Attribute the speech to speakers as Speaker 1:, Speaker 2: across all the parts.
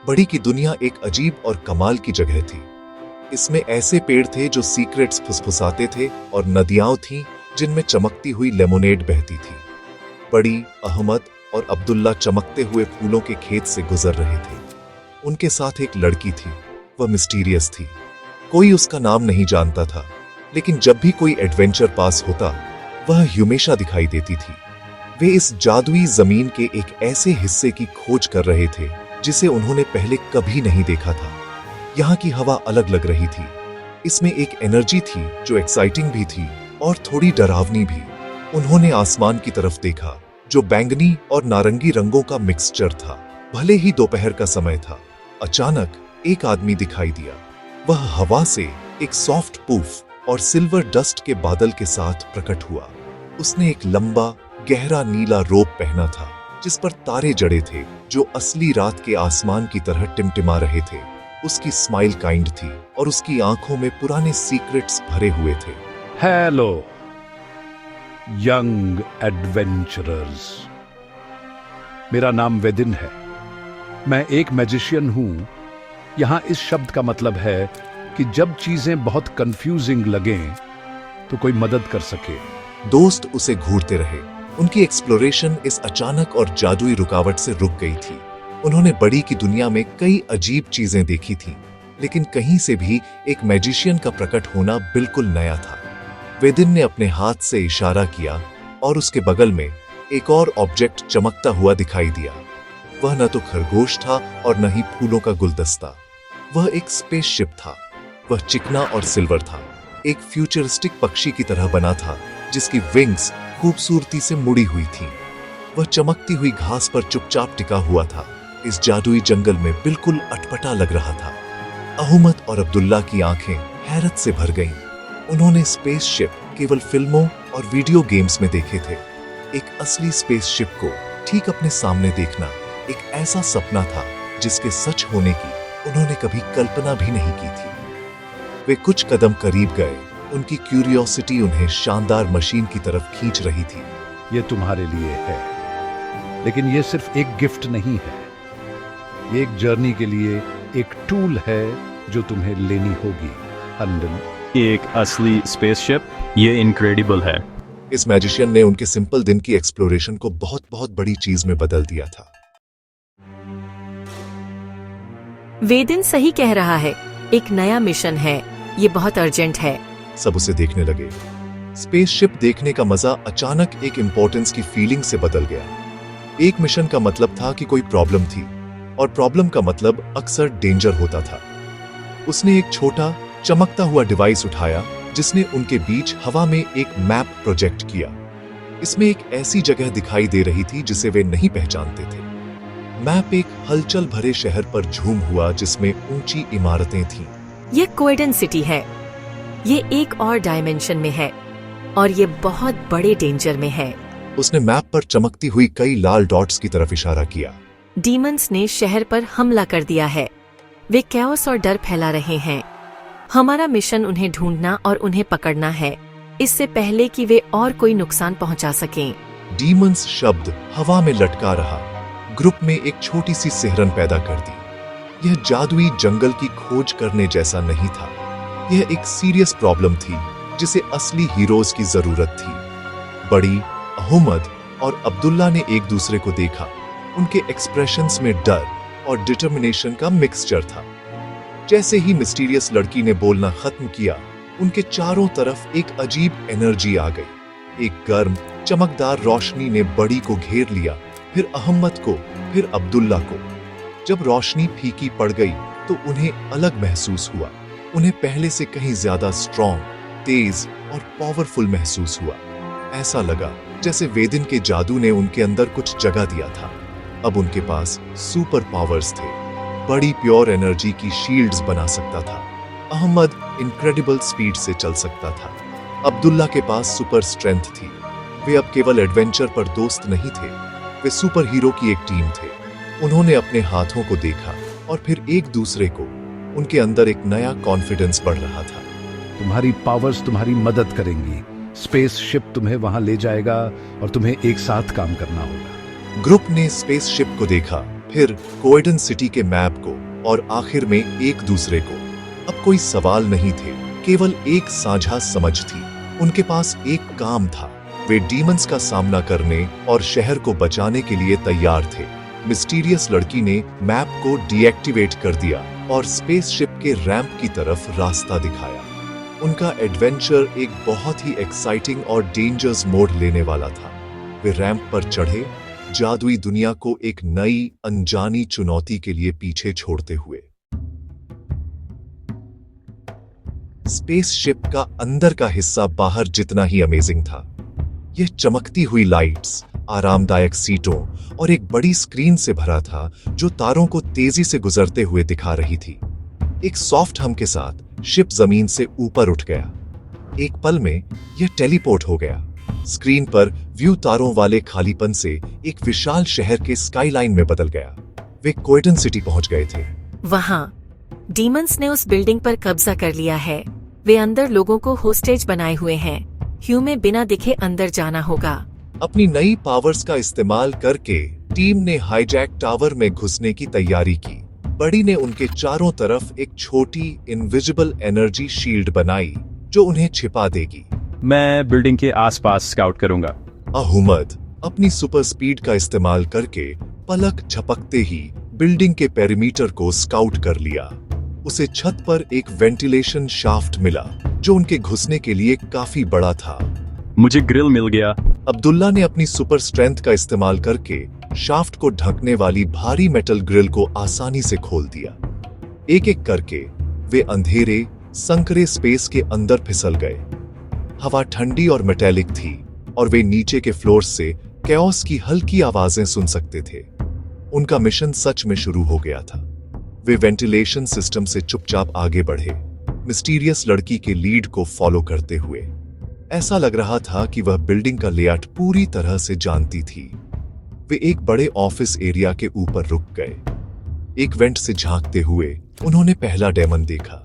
Speaker 1: बड़ी की दुनिया एक अजीब और कमाल की जगह थी। इसमें ऐसे पेड़ थे जो सीक्रेट्स फुसफुसाते थे और नदियां थीं जिनमें चमकती हुई लेमोनेड बहती थी। बड़ी, अहमद और अब्दुल्ला चमकते हुए फूलों के खेत से गुजर रहे थे। उनके साथ एक लड़की थी। वह मिस्टीरियस थी। कोई उसका नाम नहीं जानता था, लेकिन जब भी कोई एडवेंचर पास होता, वह हमेशा दिखाई देती थी। वे इस जादुई जमीन के एक ऐसे हिस्से की खोज कर रहे थे जिसे उन्होंने पहले कभी नहीं देखा था। यहाँ की हवा अलग लग रही थी। इसमें एक एनर्जी थी जो एक्साइटिंग भी थी और थोड़ी डरावनी भी। उन्होंने आसमान की तरफ देखा, जो बैंगनी और नारंगी रंगों का मिक्सचर था। भले ही दोपहर का समय था, अचानक एक आदमी दिखाई दिया। वह हवा से एक सॉफ्ट पूफ और सिल्वर डस्ट के बादल के साथ प्रकट हुआ। उसने एक लंबा, गहरा नीला रोब पहना था जिस पर तारे जड़े थे, जो असली रात के आसमान की तरह टिमटिमा रहे थे। उसकी स्माइल काइंड थी और उसकी आंखों में पुराने सीक्रेट्स भरे हुए थे।
Speaker 2: हेलो यंग एडवेंचरर्स, मेरा नाम वेदिन है। मैं एक मैजिशियन हूं। यहां इस शब्द का मतलब है कि जब चीजें बहुत कंफ्यूजिंग लगें तो कोई मदद कर सके।
Speaker 1: दोस्त उसे घूरते रहे। उनकी एक्सप्लोरेशन इस अचानक और जादुई रुकावट से रुक गई थी। उन्होंने बड़ी की दुनिया में कई अजीब चीजें देखी थीं, लेकिन कहीं से भी एक मैजिशियन का प्रकट होना बिल्कुल नया था। वेदिन ने अपने हाथ से इशारा किया और उसके बगल में एक और ऑब्जेक्ट चमकता हुआ दिखाई दिया। वह न तो खरगोश था और न ही फूलों का गुलदस्ता। वह एक स्पेसशिप था। वह चिकना और सिल्वर था, एक फ्यूचरिस्टिक पक्षी की तरह बना था जिसकी विंग्स खूबसूरती से मुड़ी हुई थीं। वह चमकती हुई घास पर चुपचाप टिका हुआ था। इस जादुई जंगल में बिल्कुल अटपटा लग रहा था। अहमद और अब्दुल्ला की आंखें हैरत से भर गईं। उन्होंने स्पेसशिप केवल फिल्मों और वीडियो गेम्स में देखे थे। एक असली स्पेसशिप को ठीक अपने सामने देखना एक ऐसा सपना था जिसके सच होने की उन्होंने कभी कल्पना भी नहीं की थी। वे कुछ कदम करीब गए। उनकी क्यूरियोसिटी उन्हें शानदार मशीन की तरफ खींच रही थी।
Speaker 2: ये तुम्हारे लिए है, लेकिन ये सिर्फ एक गिफ्ट नहीं है। ये एक जर्नी के लिए एक टूल है जो तुम्हें लेनी होगी। हंडन,
Speaker 3: एक असली स्पेसशिप, ये इनक्रेडिबल है।
Speaker 1: इस मैजिशियन ने उनके सिंपल दिन की एक्सप्लोरेशन को बहुत बहुत बड़ी चीज में बदल दिया था।
Speaker 4: वेदिन सही कह रहा है। एक नया मिशन है। ये बहुत अर्जेंट है।
Speaker 1: सब उसे देखने लगे। स्पेसशिप देखने का मजा अचानक एक इंपॉर्टेंस की फीलिंग से बदल गया। एक मिशन का मतलब था कि कोई प्रॉब्लम थी, और प्रॉब्लम का मतलब अक्सर डेंजर होता था। उसने एक छोटा चमकता हुआ डिवाइस उठाया जिसने उनके बीच हवा में एक मैप प्रोजेक्ट किया। इसमें एक ऐसी जगह दिखाई दे रही थी जिसे वे नहीं पहचानते थे। मैप एक हलचल भरे शहर पर झूम हुआ जिसमें ऊंची इमारतें थीं।
Speaker 4: ये कोएडन सिटी है। ये एक और डायमेंशन में है और ये बहुत बड़े डेंजर में है।
Speaker 1: उसने मैप पर चमकती हुई कई लाल डॉट्स की तरफ इशारा किया।
Speaker 4: डीमंस ने शहर पर हमला कर दिया है। वे कैओस और डर फैला रहे हैं। हमारा मिशन उन्हें ढूंढना और उन्हें पकड़ना है, इससे पहले कि वे और कोई नुकसान पहुंचा सकें।
Speaker 1: डीमंस शब्द हवा में लटका रहा ग्रुप में एक छोटी सी सिहरन पैदा कर दी। यह जादुई जंगल की खोज करने जैसा नहीं था। यह एक सीरियस प्रॉब्लम थी जिसे असली हीरोज की जरूरत थी। बड़ी, अहमद और अब्दुल्ला ने एक दूसरे को देखा। उनके एक्सप्रेशंस में डर और डिटर्मिनेशन का मिक्सचर था। जैसे ही मिस्टीरियस लड़की ने बोलना खत्म किया, उनके चारों तरफ एक अजीब एनर्जी आ गई। एक गर्म, चमकदार रोशनी ने बड़ी को घेर लिया, फिर अहमद को, फिर अब्दुल्ला को। जब रोशनी फीकी पड़ गई तो उन्हें अलग महसूस हुआ। उन्हें पहले से कहीं ज्यादा स्ट्रॉन्ग, तेज और पावरफुल महसूस हुआ। ऐसा लगा जैसे वेदिन के जादू ने उनके अंदर कुछ जगह दिया था। अब उनके पास सुपर पावर्स थे। बड़ी प्योर एनर्जी की शील्ड्स बना सकता था। अहमद इनक्रेडिबल स्पीड से चल सकता था। अब्दुल्ला के पास सुपर स्ट्रेंथ थी। वे अब केवल एडवेंचर पर दोस्त नहीं थे, वे सुपर हीरो की एक टीम थे। उन्होंने अपने हाथों को देखा और फिर एक दूसरे को। उनके अंदर एक नया कॉन्फिडेंस बढ़ रहा था।
Speaker 2: तुम्हारी पावर्स तुम्हारी मदद करेंगी। स्पेसशिप तुम्हें वहां ले जाएगा और तुम्हें एक साथ काम करना होगा।
Speaker 1: ग्रुप ने स्पेसशिप को देखा, फिर कोएडन सिटी के मैप को और आखिर में एक दूसरे को। अब कोई सवाल नहीं थे, केवल एक साझा समझ थी। उनके पास एक काम था, वे डीमंस का सामना करने और शहर को बचाने के लिए तैयार थे। मिस्टीरियस लड़की ने मैप को डीएक्टिवेट कर दिया और स्पेसशिप के रैंप की तरफ रास्ता दिखाया। उनका एडवेंचर एक बहुत ही एक्साइटिंग और डेंजरस मोड़ लेने वाला था। वे रैंप पर चढ़े, जादुई दुनिया को एक नई अनजानी चुनौती के लिए पीछे छोड़ते हुए। स्पेसशिप का अंदर का हिस्सा बाहर जितना ही अमेजिंग था। यह चमकती हुई लाइट्स, आरामदायक सीटों और एक बड़ी स्क्रीन से भरा था जो तारों को तेजी से गुजरते हुए दिखा रही थी। एक सॉफ्ट हम के साथ शिप जमीन से ऊपर उठ गया। एक पल में यह टेलीपोर्ट हो गया। स्क्रीन पर व्यू तारों वाले खालीपन से एक विशाल शहर के स्काईलाइन में बदल गया। वे कोएडन सिटी पहुंच गए थे।
Speaker 4: वहाँ डीमंस ने उस बिल्डिंग पर कब्जा कर लिया है। वे अंदर लोगों को होस्टेज बनाए हुए हैं। ह्यू में बिना दिखे अंदर जाना होगा।
Speaker 1: अपनी नई पावर्स का इस्तेमाल करके टीम ने हाईजैक टावर में घुसने की तैयारी की। बड़ी ने उनके चारों तरफ एक छोटी इनविजिबल एनर्जी शील्ड बनाई जो उन्हें छिपा देगी।
Speaker 3: मैं बिल्डिंग के आसपास स्काउट करूंगा।
Speaker 1: अहमद अपनी सुपर स्पीड का इस्तेमाल करके पलक झपकते ही बिल्डिंग के पेरीमीटर को स्काउट कर लिया। उसे छत पर एक वेंटिलेशन शाफ्ट मिला जो उनके घुसने के लिए काफी बड़ा था।
Speaker 3: मुझे ग्रिल मिल गया।
Speaker 1: अब्दुल्ला ने अपनी सुपर स्ट्रेंथ का इस्तेमाल करके शाफ्ट को ढकने वाली भारी मेटल ग्रिल को आसानी से खोल दिया। एक एक करके वे अंधेरे संकरे स्पेस के अंदर फिसल गए। हवा ठंडी और मेटेलिक थी और वे नीचे के फ्लोर से कैओस की हल्की आवाजें सुन सकते थे। उनका मिशन सच में शुरू हो गया था। वे वेंटिलेशन सिस्टम से चुपचाप आगे बढ़े, मिस्टीरियस लड़की के लीड को फॉलो करते हुए। ऐसा लग रहा था कि वह बिल्डिंग का लेआउट पूरी तरह से जानती थी। वे एक बड़े ऑफिस एरिया के ऊपर रुक गए। एक वेंट से झांकते हुए उन्होंने पहला डेमन देखा।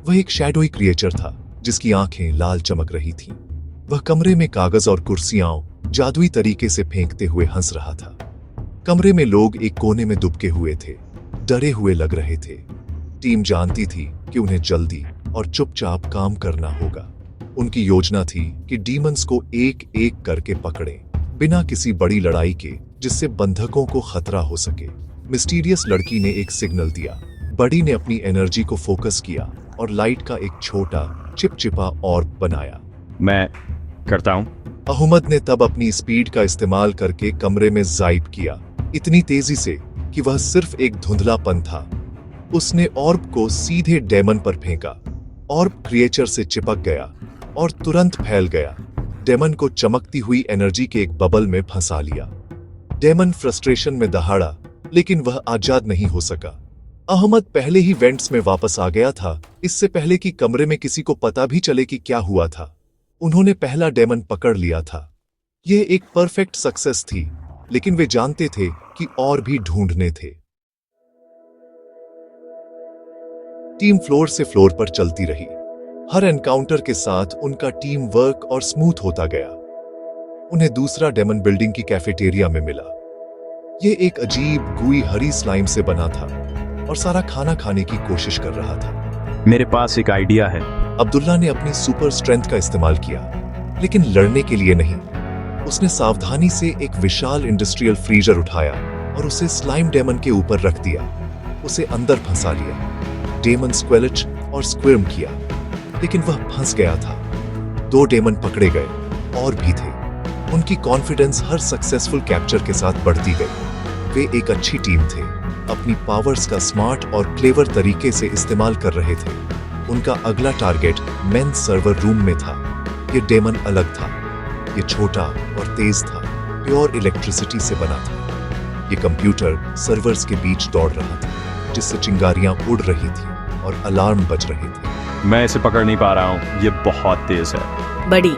Speaker 1: वह एक शैडोई क्रिएचर था जिसकी आंखें लाल चमक रही थीं। वह कमरे में कागज और कुर्सियां जादुई तरीके से फेंकते हुए हंस रहा था। कमरे में लोग एक कोने में दुबके हुए थे, डरे हुए लग रहे थे। टीम जानती थी कि उन्हें जल्दी और चुपचाप काम करना होगा। उनकी योजना थी कि डीमंस को एक एक करके पकड़ें, बिना किसी बड़ी लड़ाई के जिससे बंधकों को खतरा हो सके। मिस्टीरियस लड़की ने एक सिग्नल दिया। बड़ी ने अपनी एनर्जी को फोकस किया और लाइट का एक छोटा चिपचिपा ऑर्ब बनाया।
Speaker 3: मैं करता हूं।
Speaker 1: अहमद ने तब अपनी स्पीड का इस्तेमाल करके कमरे में जाइप किया, इतनी तेजी से कि वह सिर्फ एक धुंधलापन था। उसने ऑर्ब को सीधे डेमन पर फेंका। ऑर्ब क्रिएचर से चिपक गया और तुरंत फैल गया। डेमन को चमकती हुई एनर्जी के एक बबल में फंसा लिया। डेमन फ्रस्ट्रेशन में दहाड़ा, लेकिन वह आजाद नहीं हो सका। अहमद पहले ही वेंट्स में वापस आ गया था, इससे पहले कि कमरे में किसी को पता भी चले कि क्या हुआ था। उन्होंने पहला डेमन पकड़ लिया था। यह एक परफेक्ट सक्सेस थी, लेकिन वे जानते थे कि और भी ढूंढने थे। टीम फ्लोर से फ्लोर पर चलती रही। हर एनकाउंटर के साथ उनका टीम वर्क और स्मूथ होता गया। उन्हें दूसरा डेमन बिल्डिंग की कैफेटेरिया में मिला। यह एक अजीब गुई हरी स्लाइम से बना था और सारा खाना खाने की कोशिश कर रहा था।
Speaker 3: मेरे पास एक आइडिया है।
Speaker 1: अब्दुल्ला ने अपनी सुपर स्ट्रेंथ का इस्तेमाल किया, लेकिन लड़ने के लिए नहीं। उसने सावधानी से एक विशाल इंडस्ट्रियल फ्रीजर उठाया और उसे स्लाइम डेमन के ऊपर रख दिया। उसे अंदर फंसा लिया। डेमन स्क्वेलिच और स्क्विर्म किया, लेकिन वह फंस गया था। 2 डेमन पकड़े गए और भी थे। उनकी कॉन्फिडेंस हर सक्सेसफुल कैप्चर के साथ बढ़ती गई। वे एक अच्छी टीम थे, अपनी पावर्स का स्मार्ट और क्लेवर तरीके से इस्तेमाल कर रहे थे। उनका अगला टारगेट मेन सर्वर रूम में था। यह डेमन अलग था। यह छोटा और तेज था, प्योर इलेक्ट्रिसिटी से बना था। यह कंप्यूटर सर्वर्स के बीच दौड़ रहा था, जिससे चिंगारियां उड़ रही थी और अलार्म बज रहे थे।
Speaker 3: मैं इसे पकड़ नहीं पा रहा हूं, यह बहुत तेज है।
Speaker 4: बड़ी,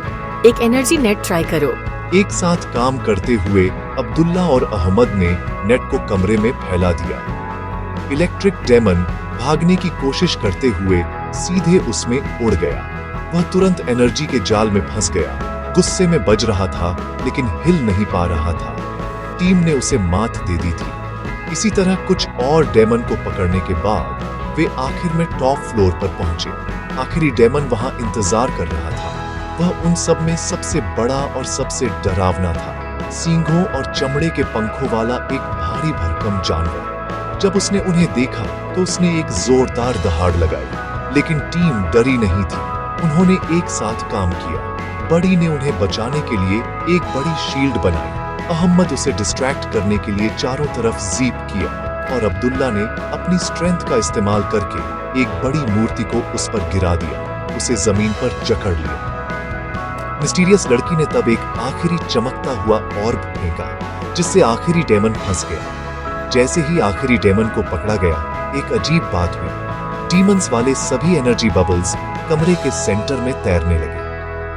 Speaker 4: एक एनर्जी नेट ट्राई करो।
Speaker 1: एक साथ काम करते हुए अब्दुल्ला और अहमद ने नेट को कमरे में फैला दिया। इलेक्ट्रिक डेमन भागने की कोशिश करते हुए सीधे उसमें उड़ गया। वह तुरंत एनर्जी के जाल में फंस गया। गुस्से में बज रहा था, लेकिन हिल नहीं पा रहा था। टीम ने उसे मात दे दी थी। इसी तरह कुछ और डेमन को पकड़ने के बाद वे आखिर में टॉप फ्लोर पर पहुंचे। आखिरी डेमन वहां इंतजार कर रहा था। वह उन सब में सबसे बड़ा और सबसे डरावना था। सींगों और चमड़े के पंखों वाला एक भारी भरकम जानवर। जब उसने उन्हें देखा तो उसने एक जोरदार दहाड़ लगाई, लेकिन टीम डरी नहीं थी। उन्होंने एक साथ काम किया। बड़ी ने उन्हें बचाने के लिए एक बड़ी शील्ड बनाई। अहमद उसे डिस्ट्रैक्ट करने के लिए चारों तरफ जीप किया और अब्दुल्ला ने अपनी स्ट्रेंथ का इस्तेमाल करके एक बड़ी मूर्ति को उस पर गिरा दिया, उसे जमीन पर जकड़ लिया। मिस्टीरियस लड़की ने तब एक आखिरी चमकता हुआ ऑर्ब फेंका, जिससे आखिरी डेमन फंस गया। जैसे ही आखिरी डेमन को पकड़ा गया, एक अजीब बात हुई। डीमंस वाले सभी एनर्जी बबल्स कमरे के सेंटर में तैरने लगे।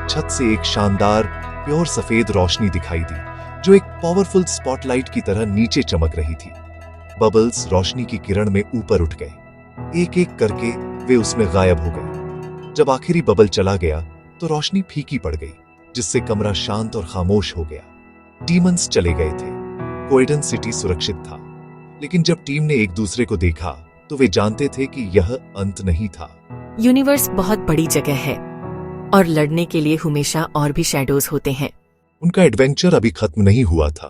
Speaker 1: छत से एक शानदार प्योर सफेद रोशनी दिखाई दी, जो एक पावरफुल स्पॉटलाइट की तरह नीचे चमक रही थी। बबल्स रोशनी की किरण में ऊपर उठ गए। एक एक करके वे उसमें गायब हो गए। जब आखिरी बबल चला गया तो रोशनी फीकी पड़ गई, जिससे कमरा शांत और खामोश हो गया। डीमंस चले गए थे। कोएडन सिटी सुरक्षित था। लेकिन जब टीम ने एक दूसरे को देखा तो वे जानते थे कि यह अंत नहीं था।
Speaker 4: यूनिवर्स बहुत बड़ी जगह है और लड़ने के लिए हमेशा और भी शैडोज होते हैं।
Speaker 1: उनका एडवेंचर अभी खत्म नहीं हुआ था।